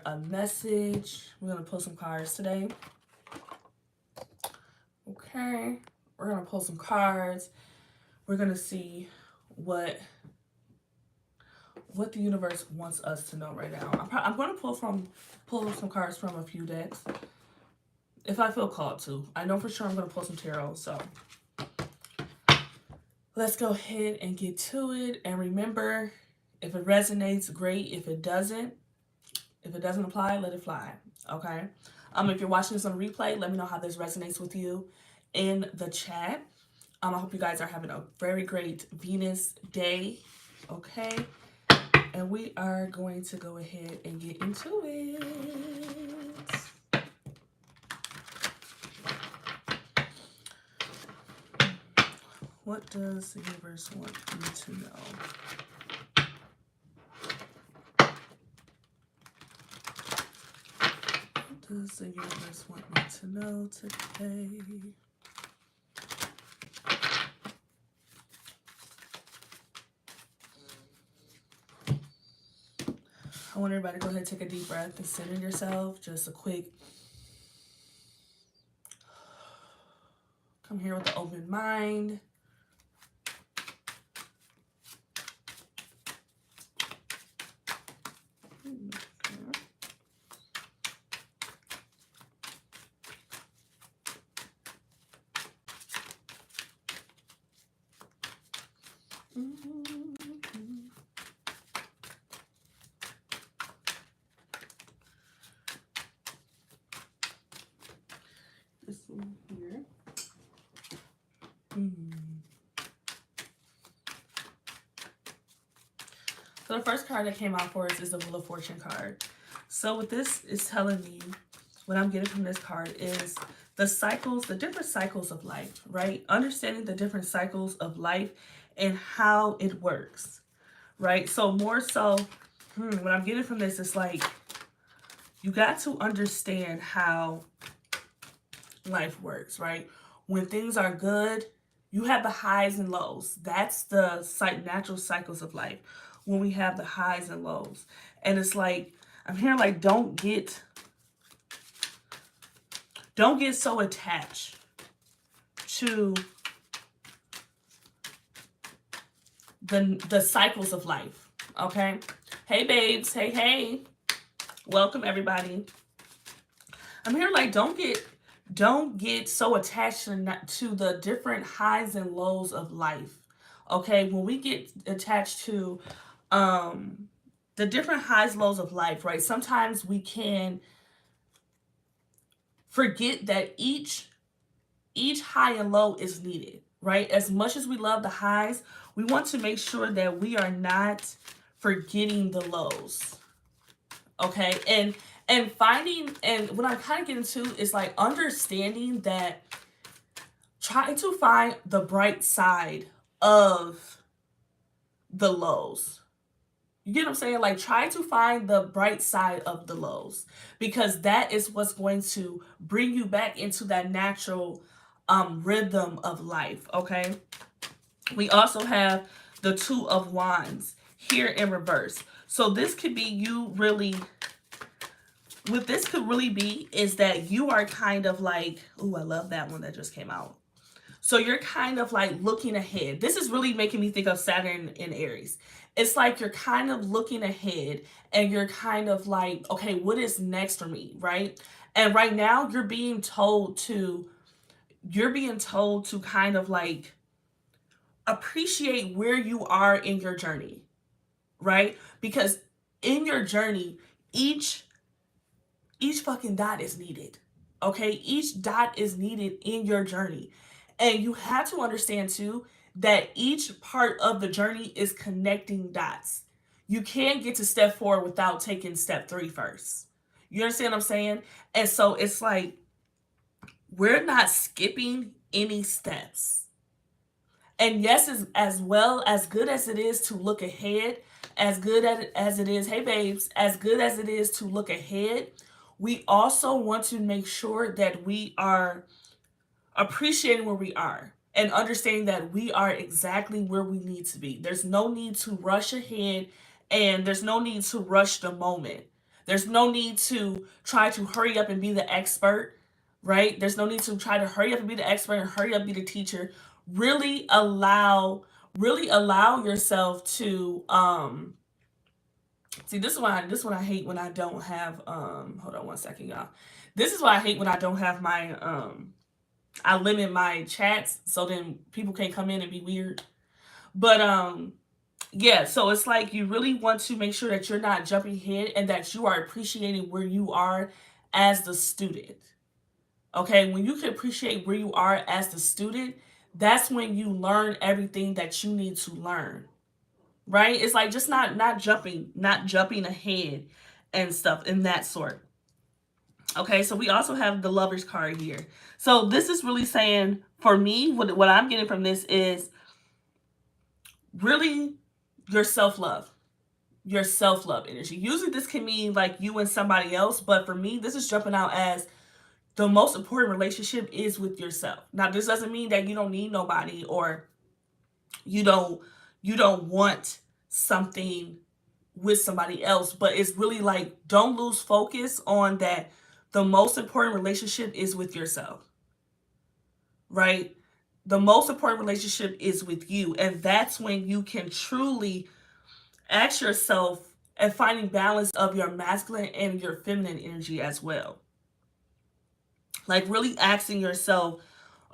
a message. We're going to pull some cards today. Okay. We're going to pull some cards. We're going to see what the universe wants us to know right now. I'm going to pull some cards from a few decks if I feel called to. I know for sure I'm going to pull some tarot, so let's go ahead and get to it. And remember, if it resonates, great. If it doesn't apply, let it fly. Okay. If you're watching this on replay, let me know how this resonates with you in the chat. I hope you guys are having a very great Venus day. Okay. And we are going to go ahead and get into it. What does the universe want me to know? What does the universe want me to know today? I want everybody to go ahead and take a deep breath and center yourself. Just a quick come here with an open mind. This one here. So the first card that came out for us is the Wheel of Fortune card. So what this is telling me, what I'm getting from this card is the cycles, the different cycles of life, right? Understanding the different cycles of life and how it works, right? So more so, what I'm getting from this is like, you got to understand how life works, right? When things are good, you have the highs and lows. That's the natural cycles of life. When we have the highs and lows. And it's like, I'm hearing like, don't get so attached to the cycles of life. Okay? Hey babes, hey. Welcome everybody. I'm hearing like, don't get so attached to the different highs and lows of life. Okay? When we get attached to the different highs, lows of life, right? Sometimes we can forget that each high and low is needed, right? As much as we love the highs, we want to make sure that we are not forgetting the lows. Okay? And finding, and what I'm kind of getting to is like understanding that trying to find the bright side of the lows. You get what I'm saying? Like, try to find the bright side of the lows, because that is what's going to bring you back into that natural rhythm of life, okay? We also have the Two of Wands here in reverse. So this could be you really, what this could really be is that you are kind of like, ooh, I love that one that just came out. So you're kind of like looking ahead. This is really making me think of Saturn in Aries. It's like you're kind of looking ahead and you're kind of like, okay, what is next for me, right? And right now you're being told to kind of like appreciate where you are in your journey, right? Because in your journey, each fucking dot is needed, okay? Each dot is needed in your journey. And you have to understand too that each part of the journey is connecting dots. You can't get to step 4 without taking step 3 first. You understand what I'm saying? And so it's like, we're not skipping any steps. And yes, as well, as good as it is to look ahead, as good as it is, hey babes, as good as it is to look ahead, we also want to make sure that we are appreciating where we are and understanding that we are exactly where we need to be. There's no need to rush ahead and there's no need to rush the moment. There's no need to try to hurry up and be the expert, right? There's no need to try to hurry up and be the expert and hurry up be the teacher. Really allow yourself to see, this is what I hate when I don't have hold on one second, y'all. This is why I hate when I don't have my I limit my chats so then people can't come in and be weird. But yeah, so it's like you really want to make sure that you're not jumping ahead and that you are appreciating where you are as the student. Okay, when you can appreciate where you are as the student, that's when you learn everything that you need to learn. Right? It's like just not jumping ahead and stuff in that sort. Okay, so we also have the Lovers card here. So this is really saying, for me, what I'm getting from this is really your self-love. Your self-love energy. Usually this can mean like you and somebody else, but for me, this is jumping out as the most important relationship is with yourself. Now, this doesn't mean that you don't need nobody or you don't want something with somebody else, but it's really like don't lose focus on that. The most important relationship is with yourself, right? The most important relationship is with you, and that's when you can truly ask yourself and finding balance of your masculine and your feminine energy as well. Like really asking yourself,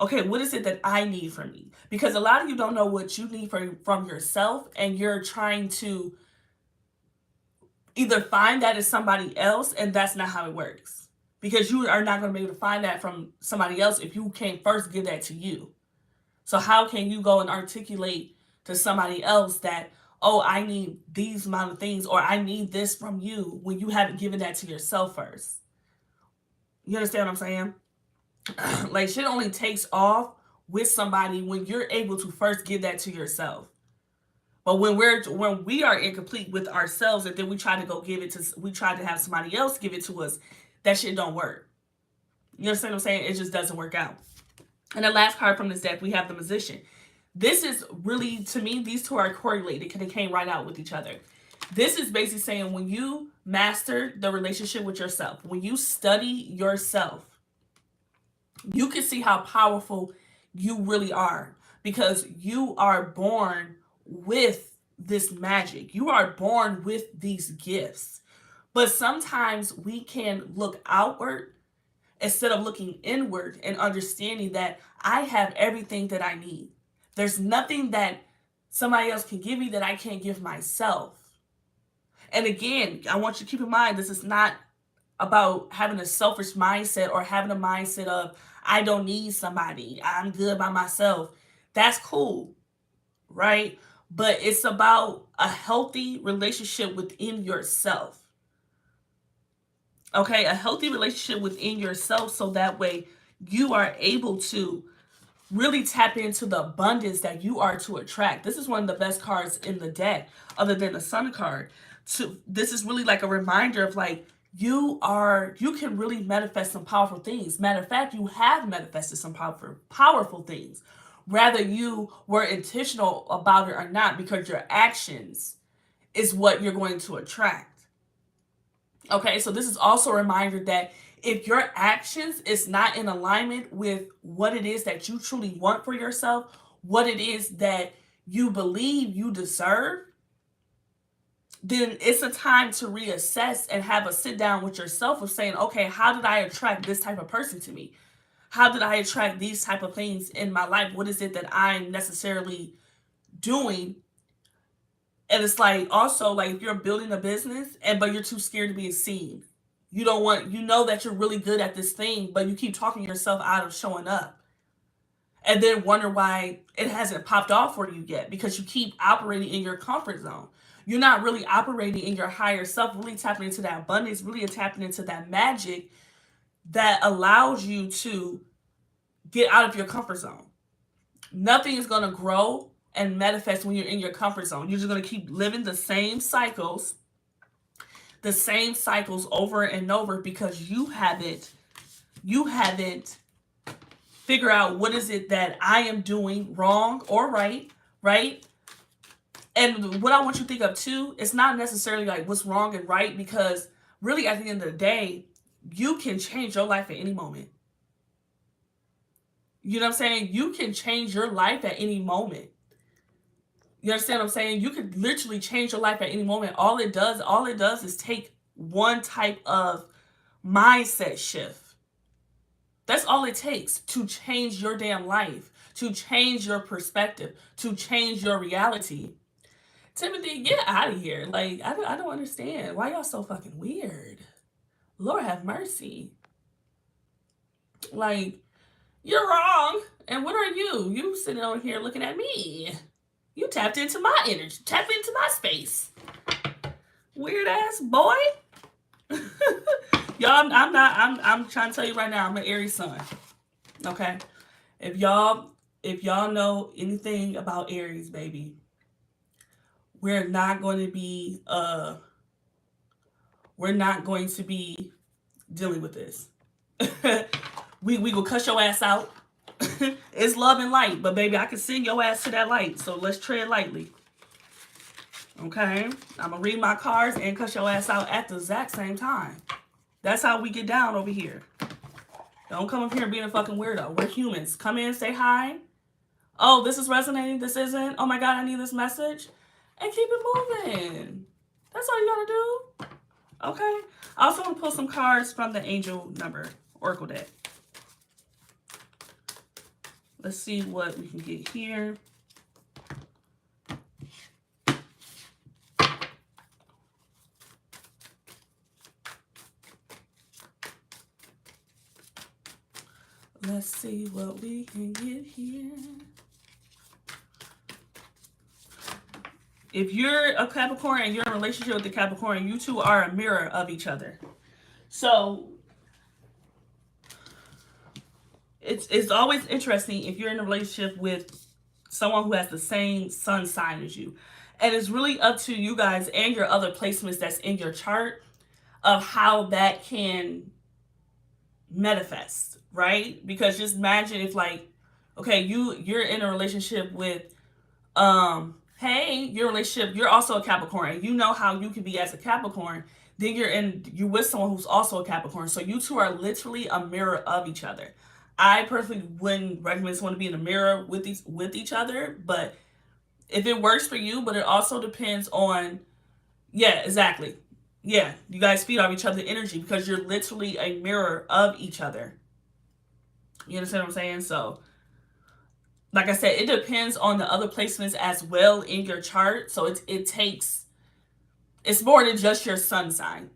okay, what is it that I need from you? Because a lot of you don't know what you need from yourself, and you're trying to either find that in somebody else, and that's not how it works. Because you are not going to be able to find that from somebody else if you can't first give that to you. So how can you go and articulate to somebody else that, oh, I need these amount of things, or I need this from you, when you haven't given that to yourself first? You understand what I'm saying? Like shit only takes off with somebody when you're able to first give that to yourself. But when we are incomplete with ourselves and then we try to have somebody else give it to us, that shit don't work. You understand what I'm saying? It just doesn't work out. And the last card from this deck, we have the Magician. This is really, to me, these two are correlated because they came right out with each other. This is basically saying when you master the relationship with yourself, when you study yourself, you can see how powerful you really are, because you are born with this magic. You are born with these gifts. But sometimes we can look outward instead of looking inward and understanding that I have everything that I need. There's nothing that somebody else can give me that I can't give myself. And again, I want you to keep in mind, this is not about having a selfish mindset or having a mindset of, I don't need somebody, I'm good by myself. That's cool, right? But it's about a healthy relationship within yourself. Okay, a healthy relationship within yourself, so that way you are able to really tap into the abundance that you are to attract. This is one of the best cards in the deck, other than the Sun card. This is really like a reminder of like, you can really manifest some powerful things. Matter of fact, you have manifested some powerful things, whether you were intentional about it or not, because your actions is what you're going to attract. Okay, so this is also a reminder that if your actions is not in alignment with what it is that you truly want for yourself, what it is that you believe you deserve, then it's a time to reassess and have a sit down with yourself of saying, okay, how did I attract this type of person to me? How did I attract these type of things in my life? What is it that I'm necessarily doing? And it's like, also, like, if you're building a business but you're too scared to be seen. You know that you're really good at this thing, but you keep talking yourself out of showing up. And then wonder why it hasn't popped off for you yet, because you keep operating in your comfort zone. You're not really operating in your higher self, really tapping into that abundance, really tapping into that magic that allows you to get out of your comfort zone. Nothing is going to grow and manifest when you're in your comfort zone. You're just going to keep living the same cycles over and over, because you haven't figure out what is it that I am doing wrong or right? And what I want you to think of too, it's not necessarily like what's wrong and right, because really at the end of the day, you can change your life at any moment. You know what I'm saying? You can change your life at any moment. You understand what I'm saying? You could literally change your life at any moment. All it does is take one type of mindset shift. That's all it takes to change your damn life, to change your perspective, to change your reality. Timothy, get out of here. Like, I don't understand. Why y'all so fucking weird? Lord have mercy. Like, you're wrong. And what are you? You sitting on here looking at me. You tapped into my energy, tapped into my space. Weird ass boy. Y'all, I'm trying to tell you right now, I'm an Aries sun. Okay? If y'all know anything about Aries, baby, we're not going to be dealing with this. we will cut your ass out. It's love and light, but baby, I can send your ass to that light. So let's tread lightly. Okay? I'm gonna read my cards and cut your ass out at the exact same time. That's how we get down over here. Don't come up here being a fucking weirdo. We're humans. Come in, say hi. Oh, this is resonating. This isn't. Oh my God, I need this message. And keep it moving. That's all you gotta do. Okay? I also want to pull some cards from the Angel Number Oracle deck. Let's see what we can get here. Let's see what we can get here. If you're a Capricorn and you're in a relationship with the Capricorn, you two are a mirror of each other. So it's always interesting if you're in a relationship with someone who has the same sun sign as you. And it's really up to you guys and your other placements that's in your chart of how that can manifest, right? Because just imagine if, like, okay, you're in a relationship with you're also a Capricorn, and you know how you can be as a Capricorn. Then you're with someone who's also a Capricorn, so you two are literally a mirror of each other. I personally wouldn't recommend someone to be in a mirror with each other, but if it works for you, but it also depends on, yeah, exactly. Yeah, you guys feed off each other's energy because you're literally a mirror of each other. You understand what I'm saying? So, like I said, it depends on the other placements as well in your chart. So it's more than just your sun sign.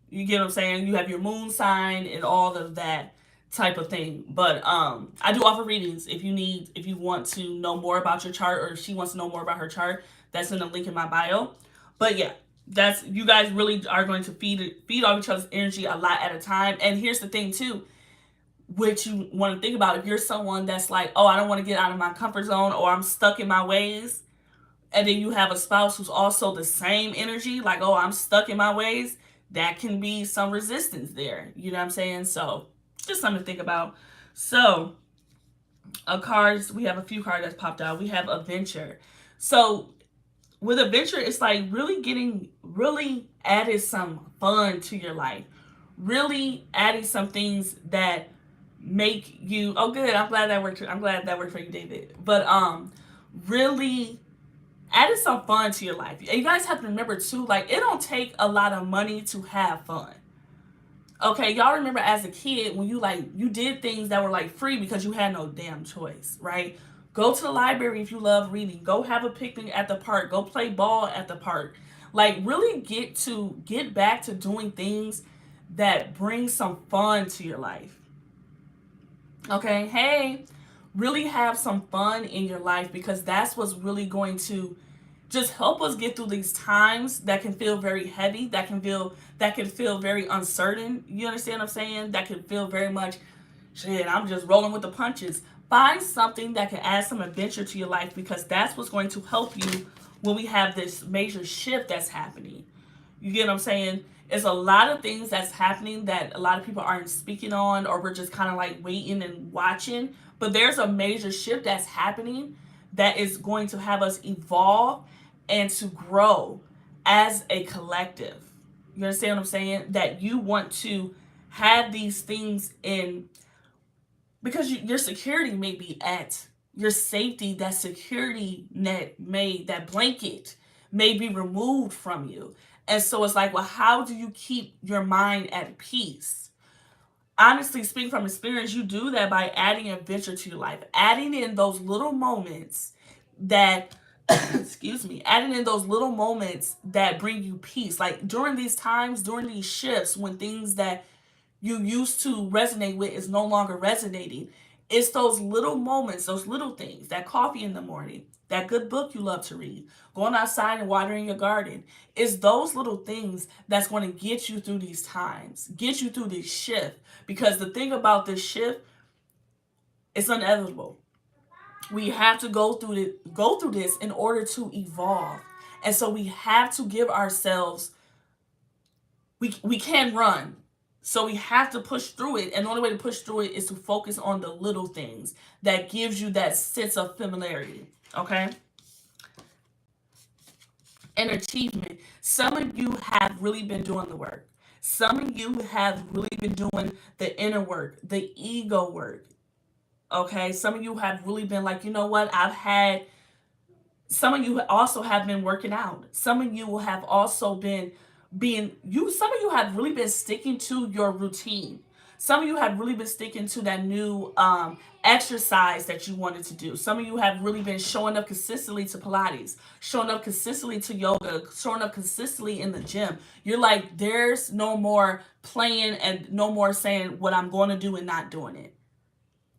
You get what I'm saying? You have your moon sign and all of that type of thing. But I do offer readings if you want to know more about your chart, or if she wants to know more about her chart. That's in the link in my bio. But yeah, you guys really are going to feed off each other's energy a lot at a time. And here's the thing too, which you want to think about. If you're someone that's like, oh, I don't want to get out of my comfort zone, or I'm stuck in my ways, and then you have a spouse who's also the same energy, like, oh, I'm stuck in my ways, that can be some resistance there. You know what I'm saying? So just something to think about. So we have a few cards that popped out. We have Adventure. So with Adventure, it's like really added some fun to your life. Really adding some things that make you, oh good, I'm glad that worked for you, David. But really added some fun to your life. And you guys have to remember too, like, it don't take a lot of money to have fun. Okay, y'all remember as a kid when you did things that were like free because you had no damn choice, right? Go to the library if you love reading. Go have a picnic at the park. Go play ball at the park. Like, really get back to doing things that bring some fun to your life. Okay, hey, really have some fun in your life, because that's what's really going to just help us get through these times that can feel very heavy, that can feel very uncertain. You understand what I'm saying? That can feel very much, shit, I'm just rolling with the punches. Find something that can add some adventure to your life, because that's what's going to help you when we have this major shift that's happening. You get what I'm saying? It's a lot of things that's happening that a lot of people aren't speaking on, or we're just kind of like waiting and watching. But there's a major shift that's happening that is going to have us evolve and to grow as a collective. You understand what I'm saying? That you want to have these things in, because your security may be at, your safety, that security net may, that blanket may be removed from you. And so it's like, well, how do you keep your mind at peace? Honestly, speaking from experience, you do that by adding adventure to your life, adding in those little moments that excuse me, adding in those little moments that bring you peace. Like during these times, during these shifts, when things that you used to resonate with is no longer resonating, it's those little moments, those little things, that coffee in the morning, that good book you love to read, going outside and watering your garden. It's those little things that's going to get you through these times, get you through this shift. Because the thing about this shift, it's inevitable. We have to go through this in order to evolve. And so we have to give ourselves, we can run. So we have to push through it. And the only way to push through it is to focus on the little things that gives you that sense of familiarity. Okay? And achievement. Some of you have really been doing the work. Some of you have really been doing the inner work, the ego work. Okay? Some of you have really been like, you know what? Some of you also have been working out. Some of you have also been some of you have really been sticking to your routine. Some of you have really been sticking to that new exercise that you wanted to do. Some of you have really been showing up consistently to Pilates, showing up consistently to yoga, showing up consistently in the gym. You're like, there's no more playing and no more saying what I'm going to do and not doing it.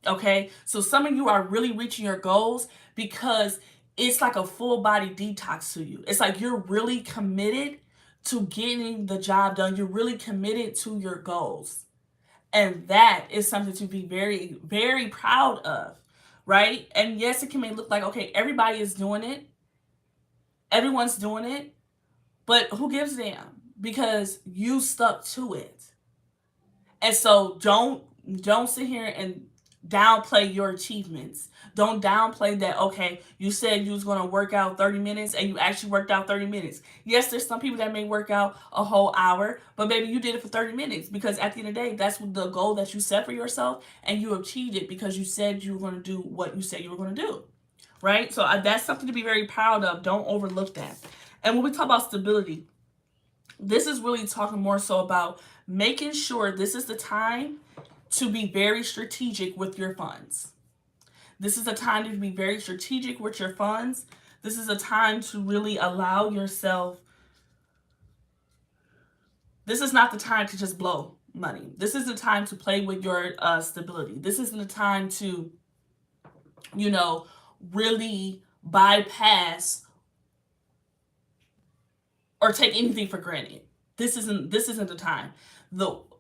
Okay? So some of you are really reaching your goals because it's like a full body detox to you. It's like you're really committed to getting the job done. You're really committed to your goals. And that is something to be very, very proud of, right? And yes, it can may look like, okay, everybody is doing it. Everyone's doing it. But who gives a damn? Because you stuck to it. And so don't sit here and downplay your achievements. Don't downplay that, okay, you said you was going to work out 30 minutes and you actually worked out 30 minutes. Yes, there's some people that may work out a whole hour, but maybe you did it for 30 minutes because at the end of the day, that's the goal that you set for yourself and you achieved it because you said you were going to do what you said you were going to do, right? So that's something to be very proud of. Don't overlook that. And when we talk about stability, this is really talking more so about making sure this is the time to be very strategic with your funds. This is a time to be very strategic with your funds. This is a time to really allow yourself. This is not the time to just blow money. This is the time to play with your stability. This isn't the time to, really bypass or take anything for granted. This isn't the time.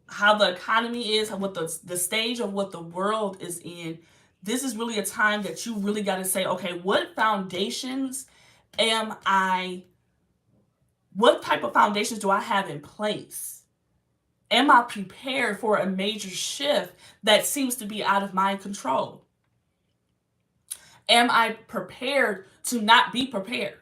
How the economy is, what the stage of what the world is in, this is really a time that you really got to say, okay, what type of foundations do I have in place? Am I prepared for a major shift that seems to be out of my control? Am I prepared to not be prepared?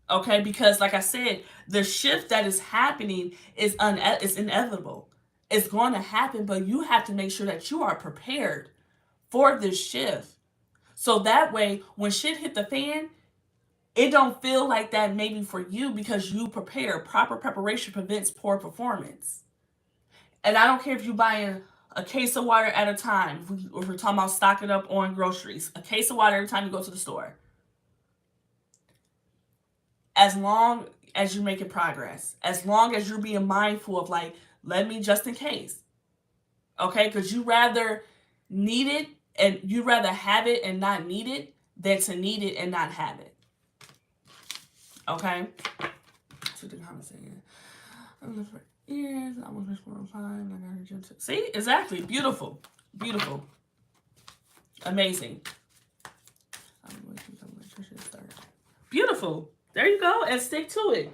Okay, because like I said, the shift that is happening is inevitable. It's going to happen, but you have to make sure that you are prepared for this shift. So that way, when shit hit the fan, it don't feel like that maybe for you because you prepare. Proper preparation prevents poor performance. And I don't care if you're buying a case of water at a time. If we're talking about stocking up on groceries, a case of water every time you go to the store. As long as you're making progress, as long as you're being mindful of like, let me just in case. Okay? Because you rather need it and you rather have it and not need it than to need it and not have it. Okay? To the comments saying, I'm looking for ears, I almost missed 405. See? Exactly. Beautiful. Beautiful. Amazing. Beautiful. There you go. And stick to it.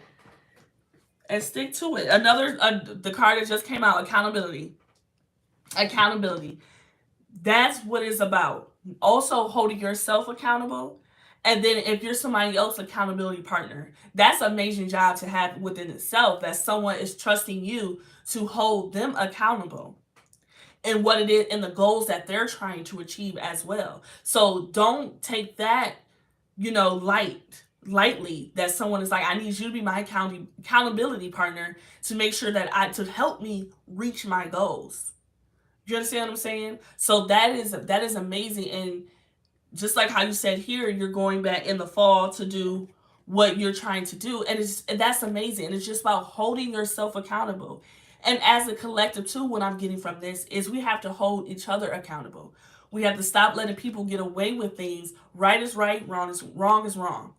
And stick to it. Another, the card that just came out, accountability. Accountability. That's what it's about. Also holding yourself accountable And then if you're somebody else's accountability partner, that's an amazing job to have within itself, that someone is trusting you to hold them accountable and what it is and the goals that they're trying to achieve as well. So don't take that, lightly, that someone is like, I need you to be my accountability partner to make sure to help me reach my goals. You understand what I'm saying? So that is amazing. And just like how you said here, you're going back in the fall to do what you're trying to do, and that's amazing. And it's just about holding yourself accountable. And as a collective too, what I'm getting from this is we have to hold each other accountable. We have to stop letting people get away with things. Right is right, wrong is wrong.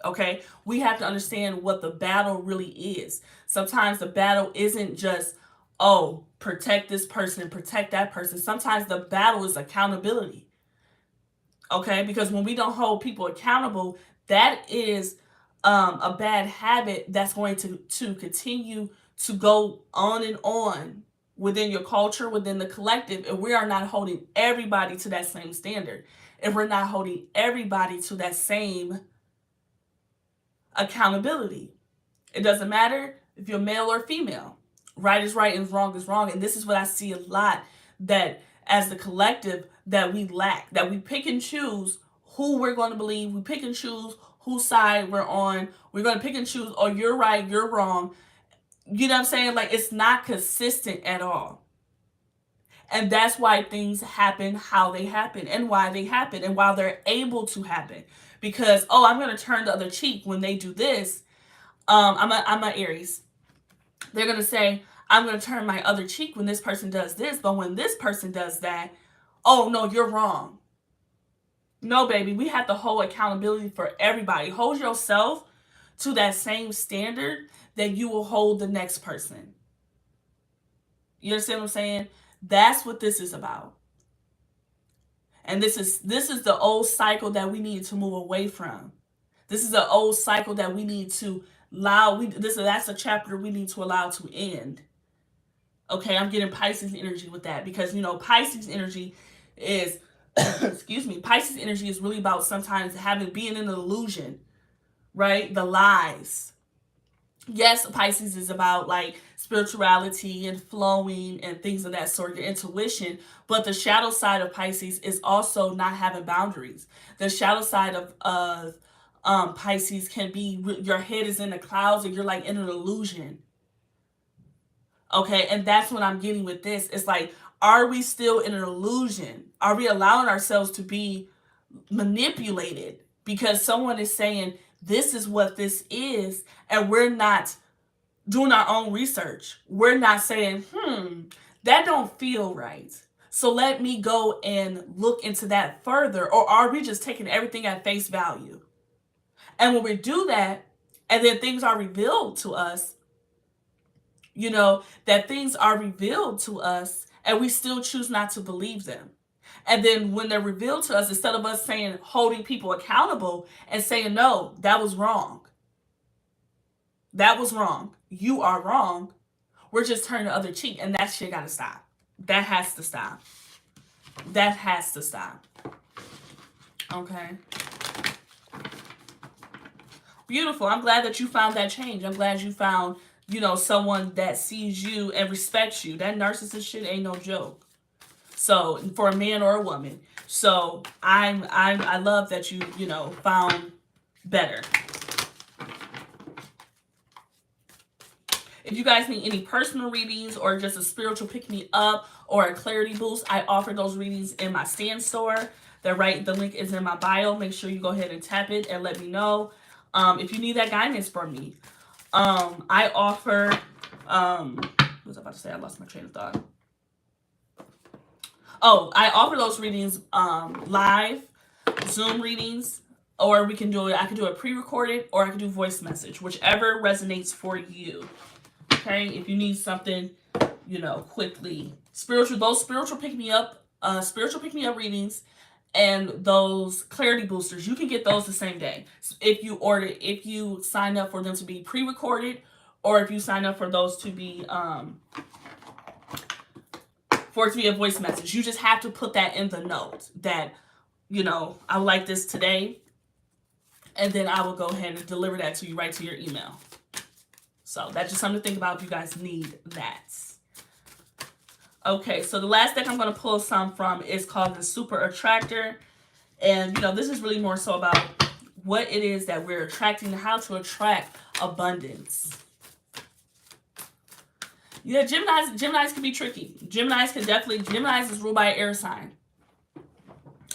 Okay? We have to understand what the battle really is. Sometimes the battle isn't just, oh, protect this person and protect that person. Sometimes the battle is accountability. Okay? Because when we don't hold people accountable, that is a bad habit that's going to continue to go on and on within your culture, within the collective, and we are not holding everybody to that same standard. And we're not holding everybody to that same accountability. It doesn't matter if you're male or female. Right is right and wrong is wrong. And this is what I see a lot, that as the collective that we lack, that we pick and choose who we're going to believe. We pick and choose whose side we're on. We're going to pick and choose, oh, you're right, you're wrong. You know what I'm saying? Like, it's not consistent at all. And that's why things happen how they happen and why they happen and why they're able to happen. Because, oh, I'm going to turn the other cheek when they do this. I'm a Aries. They're going to say, I'm going to turn my other cheek when this person does this. But when this person does that, oh, no, you're wrong. No, baby, we have to hold accountability for everybody. Hold yourself to that same standard that you will hold the next person. You understand what I'm saying? That's what this is about. And this is the old cycle that we need to move away from. This is the old cycle that we need to allow. That's a chapter we need to allow to end. Okay, I'm getting Pisces energy with that, because Pisces energy is excuse me, Pisces energy is really about sometimes being in an illusion, right? The lies. Yes, Pisces is about like spirituality and flowing and things of that sort, your intuition. But the shadow side of Pisces is also not having boundaries. The shadow side of Pisces can be your head is in the clouds and you're like in an illusion. Okay, and that's what I'm getting with this. It's like, are we still in an illusion? Are we allowing ourselves to be manipulated because someone is saying this is what this is, and we're not doing our own research? We're not saying, that don't feel right, so let me go and look into that further. Or are we just taking everything at face value? And when we do that, and then things are revealed to us, that things are revealed to us, and we still choose not to believe them. And then when they're revealed to us, instead of us saying, holding people accountable and saying, no, that was wrong. That was wrong. You are wrong. We're just turning the other cheek, and that shit gotta stop. That has to stop. That has to stop. Okay. Beautiful. I'm glad that you found that change. I'm glad you found, someone that sees you and respects you. That narcissist shit ain't no joke. So, for a man or a woman. So, I love that you, found better. If you guys need any personal readings or just a spiritual pick-me-up or a clarity boost, I offer those readings in my Stand store. The link is in my bio. Make sure you go ahead and tap it and let me know if you need that guidance from me. I offer, what was I about to say? I lost my train of thought. Oh, I offer those readings live, Zoom readings, or I can do it pre-recorded, or I can do voice message, whichever resonates for you. Okay, if you need something, quickly. Those spiritual pick-me-up readings and those clarity boosters, you can get those the same day. If you sign up for them to be pre-recorded, or if you sign up for those to be for it to be a voice message. You just have to put that in the note that, I would like this today. and then I will go ahead and deliver that to you right to your email. So that's just something to think about if you guys need that. Okay, so the last deck I'm going to pull some from is called the Super Attractor. And, this is really more so about what it is that we're attracting, how to attract abundance. Yeah, Geminis can be tricky. Geminis is ruled by an air sign.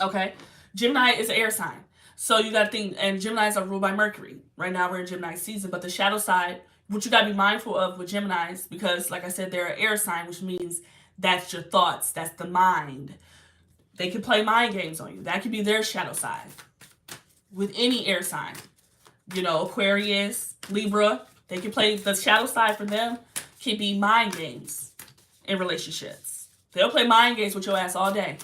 Okay? Gemini is an air sign. So you got to think, and Geminis are ruled by Mercury. Right now we're in Gemini season, but the shadow side, what you got to be mindful of with Geminis, because like I said, they're an air sign, which means that's your thoughts, that's the mind. They can play mind games on you. That could be their shadow side. With any air sign. Aquarius, Libra, they can play, the shadow side for them can be mind games in relationships. They'll play mind games with your ass all day.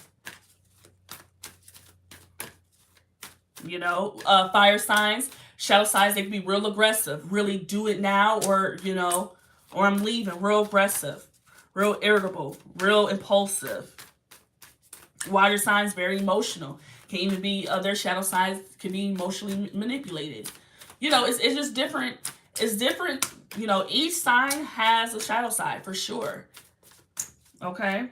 Fire signs, shadow signs, they can be real aggressive. Really do it now or I'm leaving. Real aggressive. Real irritable. Real impulsive. Water signs, very emotional. Can even be, their shadow signs can be emotionally manipulated. It's just different. It's different. Each sign has a shadow side for sure. Okay?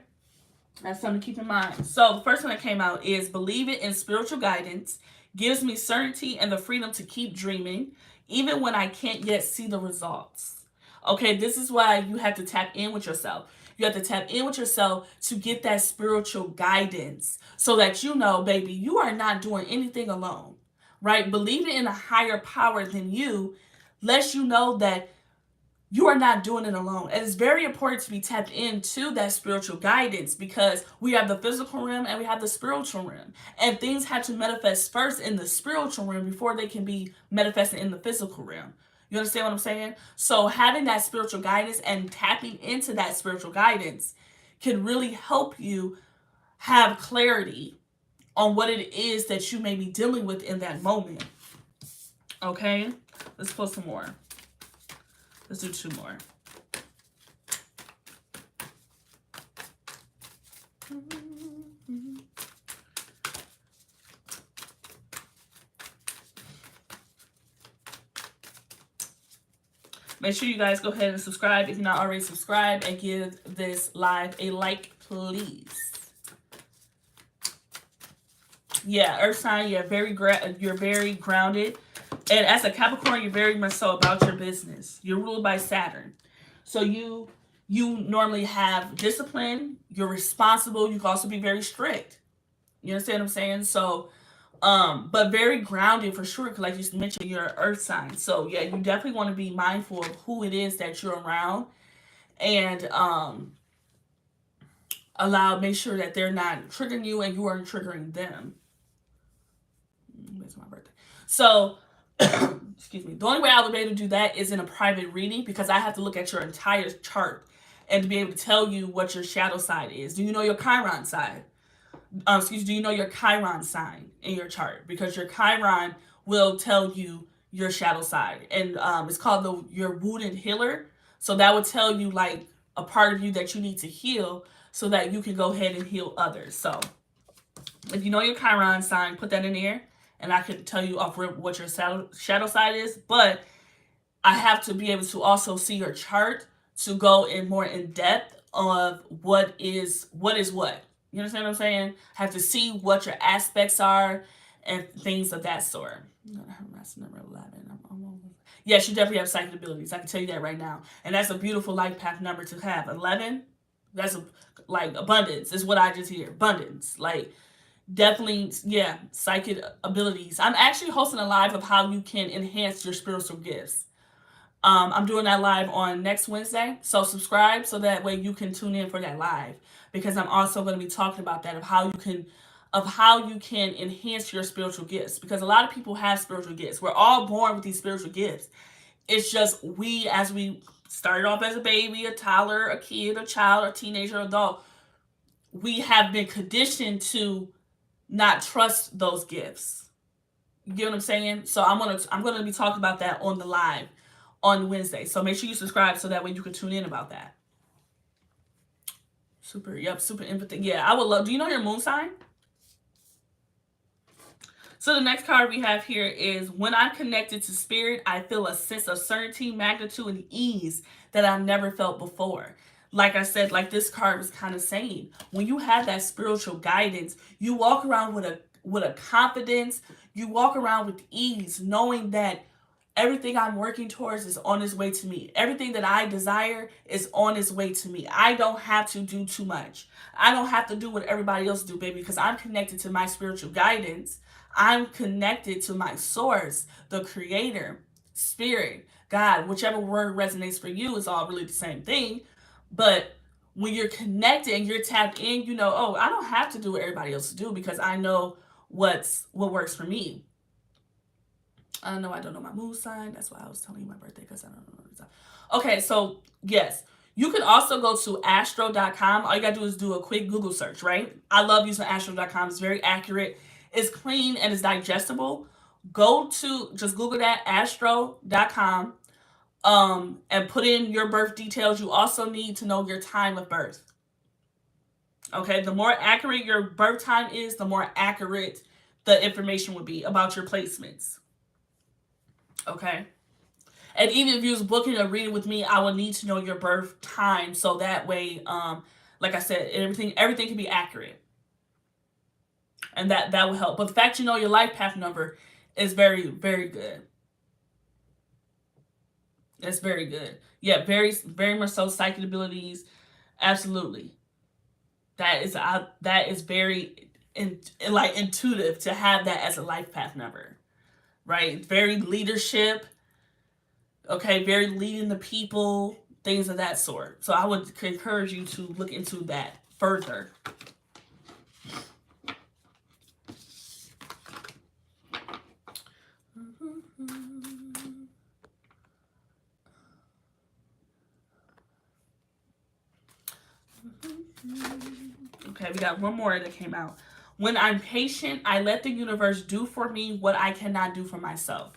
That's something to keep in mind. So the first one that came out is believe it in spiritual guidance. Gives me certainty and the freedom to keep dreaming, even when I can't yet see the results. Okay, this is why you have to tap in with yourself. You have to tap in with yourself to get that spiritual guidance so that baby, you are not doing anything alone, right? Believing in a higher power than you lets you know that you are not doing it alone. And it's very important to be tapped into that spiritual guidance because we have the physical realm and we have the spiritual realm. And things have to manifest first in the spiritual realm before they can be manifested in the physical realm. You understand what I'm saying? So having that spiritual guidance and tapping into that spiritual guidance can really help you have clarity on what it is that you may be dealing with in that moment. Okay? Let's pull some more. Let's do 2 more. Make sure you guys go ahead and subscribe if you're not already subscribed and give this live a like, please. Yeah, Earth sign, you're very grounded. And as a Capricorn, you're very much so about your business. You're ruled by Saturn. So you normally have discipline. You're responsible. You can also be very strict. You understand what I'm saying? So, but very grounded for sure. Because like you mentioned, you're an Earth sign. So yeah, you definitely want to be mindful of who it is that you're around. And make sure that they're not triggering you and you aren't triggering them. It's my birthday. So, excuse me. The only way I would be able to do that is in a private reading because I have to look at your entire chart and to be able to tell you what your shadow side is. Do you know your Chiron side? Do you know your Chiron sign in your chart? Because your Chiron will tell you your shadow side. And it's called your wounded healer. So that would tell you like a part of you that you need to heal so that you can go ahead and heal others. So if you know your Chiron sign, put that in there. And I could tell you off what your shadow side is. But I have to be able to also see your chart to go in more in depth of what is what. You understand what I'm saying? I have to see what your aspects are and things of that sort. That's number 11. Yes, you definitely have psychic abilities. I can tell you that right now. And that's a beautiful life path number to have. 11, that's like abundance is what I just hear. Abundance. Like, definitely, yeah, psychic abilities. I'm actually hosting a live of how you can enhance your spiritual gifts. I'm doing that live on next Wednesday. So subscribe so that way you can tune in for that live. Because I'm also going to be talking about that of how you can enhance your spiritual gifts. Because a lot of people have spiritual gifts. We're all born with these spiritual gifts. It's just as we started off as a baby, a toddler, a kid, a child, a teenager, adult, we have been conditioned to not trust those gifts. You get what I'm saying? So I'm gonna be talking about that on the live on Wednesday. So make sure you subscribe so that way you can tune in about that. Super empathy. Yeah, I would love. Do you know your moon sign? So the next card we have here is, when I'm connected to spirit, I feel a sense of certainty, magnitude, and ease that I've never felt before. Like I said, like this card was kind of saying, when you have that spiritual guidance, you walk around with a confidence, you walk around with ease, knowing that everything I'm working towards is on its way to me. Everything that I desire is on its way to me. I don't have to do too much. I don't have to do what everybody else do, baby, because I'm connected to my spiritual guidance. I'm connected to my source, the creator, spirit, God, whichever word resonates for you is all really the same thing. But when you're connected and you're tapped in, you know, oh, I don't have to do what everybody else do because I know what works for me. I know I don't know my moon sign. That's why I was telling you my birthday, because I don't know my sign. Okay, so yes. You can also go to astro.com. All you gotta do is do a quick Google search, right? I love using astro.com. It's very accurate. It's clean and it's digestible. Go to, just Google that, astro.com, and put in your birth details. You also need to know your time of birth. Okay, the more accurate your birth time is, the more accurate the information would be about your placements. Okay. And even if you was booking a reading with me, I would need to know your birth time, so that way, like I said, everything can be accurate, and that will help. But the fact you know your life path number is very, very good. It's very good. Yeah, very, very much so. Psychic abilities, absolutely. That is very like intuitive to have that as a life path number, right? Very leadership. Okay, very leading the people, things of that sort. So I would encourage you to look into that further. Okay, we got one more that came out. When I'm patient, I let the universe do for me what I cannot do for myself.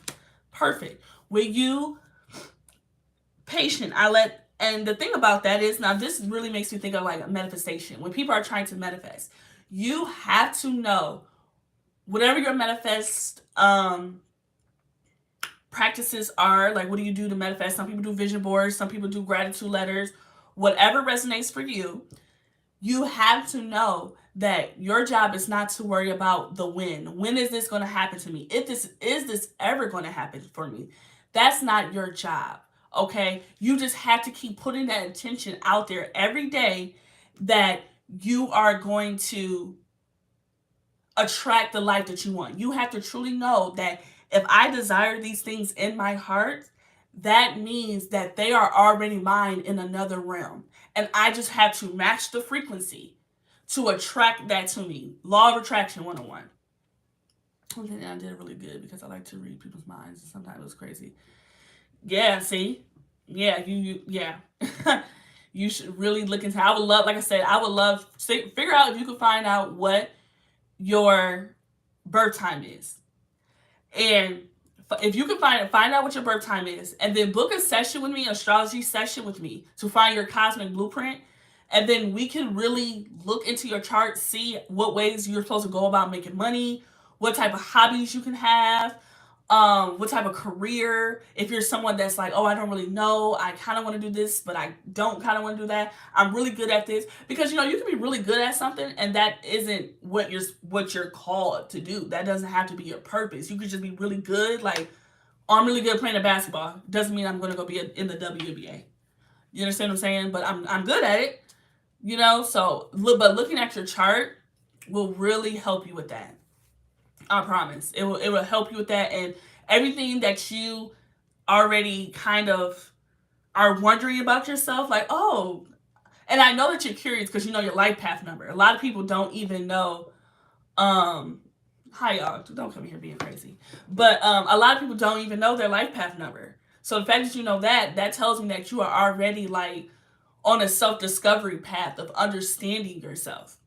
Perfect. When you patient, and the thing about that is, now this really makes me think of like a manifestation. When people are trying to manifest, you have to know whatever your manifest practices are. Like, what do you do to manifest? Some people do vision boards, some people do gratitude letters. Whatever resonates for you, you have to know that your job is not to worry about the when. When is this going to happen to me? Is this ever going to happen for me? That's not your job. Okay? You just have to keep putting that intention out there every day that you are going to attract the life that you want. You have to truly know that if I desire these things in my heart, that means that they are already mine in another realm. And I just have to match the frequency to attract that to me. Law of Attraction 101. Okay, I did really good because I like to read people's minds. Sometimes it was crazy. Yeah, see? Yeah, yeah. You should really look into, I would love, like I said, I would love, figure out if you could find out what your birth time is. And if you can find out what your birth time is, and then book a session with me, astrology session with me, to find your cosmic blueprint, and then we can really look into your chart, see what ways you're supposed to go about making money, what type of hobbies you can have, what type of career. If you're someone that's like, oh, I don't really know, I kind of want to do this, but I don't kind of want to do that. I'm really good at this, because you know you can be really good at something, and that isn't what you're called to do. That doesn't have to be your purpose. You could just be really good. Like, oh, I'm really good at playing basketball. Doesn't mean I'm going to go be in the WNBA. You understand what I'm saying? But I'm good at it. You know, so but looking at your chart will really help you with that. I promise. It will help you with that, and everything that you already kind of are wondering about yourself, like, oh, and I know that you're curious because you know your life path number. A lot of people don't even know. Hi y'all, don't come here being crazy. But a lot of people don't even know their life path number. So the fact that you know that tells me that you are already like on a self-discovery path of understanding yourself.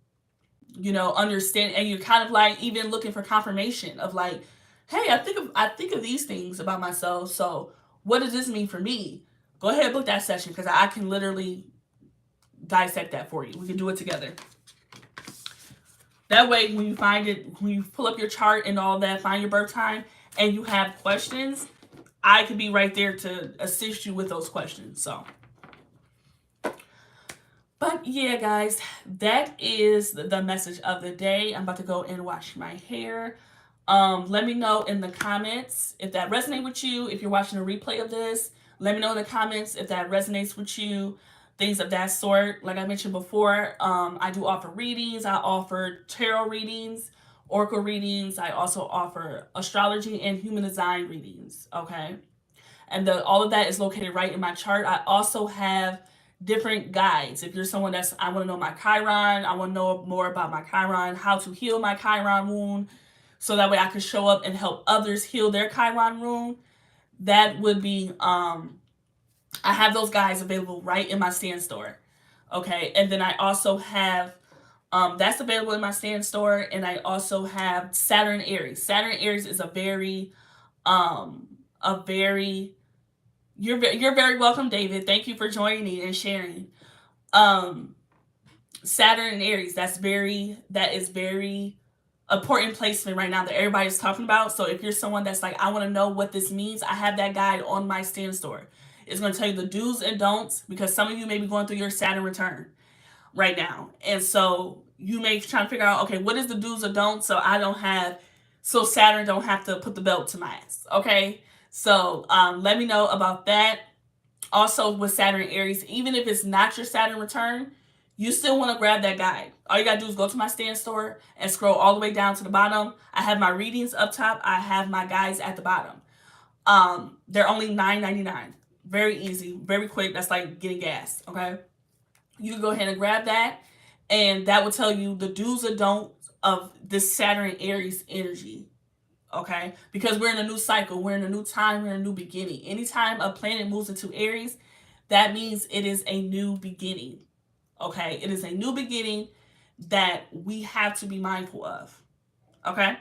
You know, understand, and you're kind of like even looking for confirmation of like, hey, I think of these things about myself. So what does this mean for me? Go ahead and book that session, because I can literally dissect that for you. We can do it together. That way, when you find it, when you pull up your chart and all that, find your birth time, and you have questions, I could be right there to assist you with those questions. So, but yeah, guys, that is the message of the day. I'm about to go and wash my hair. Let me know in the comments if that resonates with you. If you're watching a replay of this, let me know in the comments if that resonates with you. Things of that sort. Like I mentioned before, I do offer readings. I offer tarot readings, oracle readings. I also offer astrology and human design readings. Okay, and all of that is located right in my chart. I also have different guides. If you're someone that's, I want to know my Chiron, I want to know more about my Chiron, how to heal my Chiron wound, so that way I can show up and help others heal their Chiron wound. That would be, I have those guides available right in my stand store. Okay, and then I also have, that's available in my stand store, and I also have Saturn Aries. Saturn Aries is um, a very, you're very welcome, David. Thank you for joining and sharing. Um, Saturn and Aries, that is very important placement right now that everybody's talking about. So if you're someone that's like, I want to know what this means, I have that guide on my stand store. It's going to tell you the do's and don'ts, because some of you may be going through your Saturn return right now. And so you may try to figure out, okay, what is the do's or don'ts, so Saturn don't have to put the belt to my ass. Okay. So let me know about that. Also with Saturn Aries, even if it's not your Saturn return, you still want to grab that guide. All you got to do is go to my stand store and scroll all the way down to the bottom. I have my readings up top. I have my guides at the bottom. They're only $9.99. Very easy, very quick. That's like getting gas, okay? You can go ahead and grab that, and that will tell you the do's or don'ts of this Saturn Aries energy, okay? Because we're in a new cycle, we're in a new time, we're in a new beginning. Anytime a planet moves into Aries, that means it is a new beginning, okay? It is a new beginning that we have to be mindful of, okay?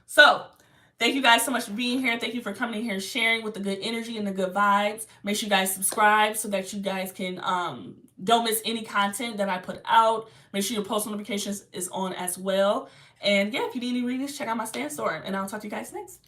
So, thank you guys so much for being here. Thank you for coming in here and sharing with the good energy and the good vibes. Make sure you guys subscribe so that you guys can don't miss any content that I put out. Make sure your post notifications is on as well. And yeah, if you need any readings, check out my stand store. And I'll talk to you guys next.